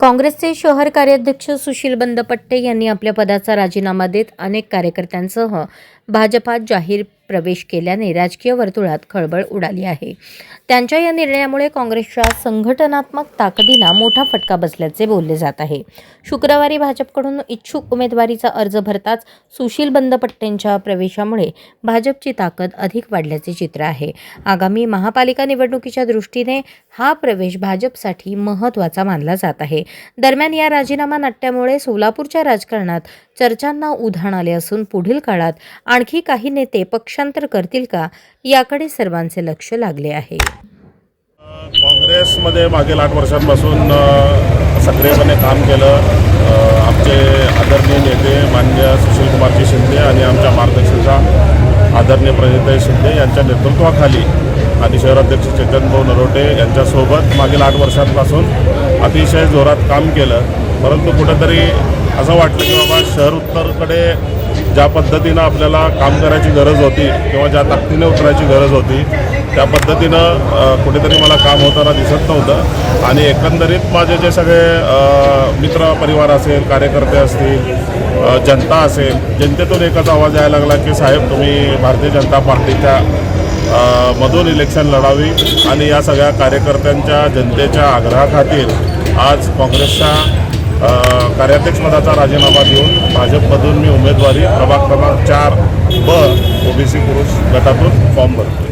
काँग्रेसचे शहर कार्याध्यक्ष सुशील बंदपट्टे यांनी आपल्या पदाचा राजीनामा देत अनेक कार्यकर्त्यांसह भाजपात जाहीर प्रवेश केल्याने राजकीय वर्तुळात खळबळ उडाली आहे। त्यांच्या या निर्णयामुळे काँग्रेसच्या संघटनात्मक ताकदीला मोठा फटका बसल्याचे बोलले जात आहे। शुक्रवारी भाजपकडून इच्छुक उमेदवारीचा अर्ज भरताच सुशील बंदपट्टेंच्या प्रवेशामुळे भाजपची ताकद अधिक वाढल्याचे चित्र आहे। आगामी महापालिका निवडणुकीच्या दृष्टीने हा प्रवेश भाजपसाठी महत्त्वाचा मानला जात आहे। दरम्यान या राजीनामा नाट्यामुळे सोलापूरच्या राजकारणात चर्चांना उधाण आले असून पुढील काळात आणखी काही नेते पक्षांतर करतील का याकडे सर्वांचे लक्ष लागले आहे। काँग्रेसमध्ये मागील 8 वर्षांपासून सक्रियपणे काम केलं आमचे आदरणीय नेते माननीय सुशीलकुमारजी शिंदे आणि आमच्या मार्गदर्शकाच्या आदरणीय प्रणिताई शिंदे यांच्या नेतृत्वाखाली आणि शहराध्यक्ष चेतन भाऊ नरोटे यांच्यासोबत मागील 8 वर्षांपासून अतिशय जोरात काम केलं। परंतु कुठेतरी असं वाटलं की बाबा शहर उत्तरकडे ज्या पद्धतीनं आपल्याला काम करायची गरज होती किंवा ज्या ताकदीने उतरायची गरज होती त्या पद्धतीनं कुठेतरी मला काम होताना दिसत नव्हतं। आणि एकंदरीत माझे जे सगळे मित्र परिवार असेल, कार्यकर्ते असतील, जनता असेल, जनतेतून एकच आवाज यायला लागला की साहेब तुम्ही भारतीय जनता पार्टीच्या मधून इलेक्शन लढावी आणि या सगळ्या कार्यकर्त्यांच्या जनतेच्या आग्रहाखातीर आज काँग्रेसच्या कार्याध्यक्षपदाचा राजीनामा देऊन भाजपमधून मी उमेदवारी प्रभाग क्रमांक 4 ब ओबीसी पुरुष गटातून फॉर्म भरतो।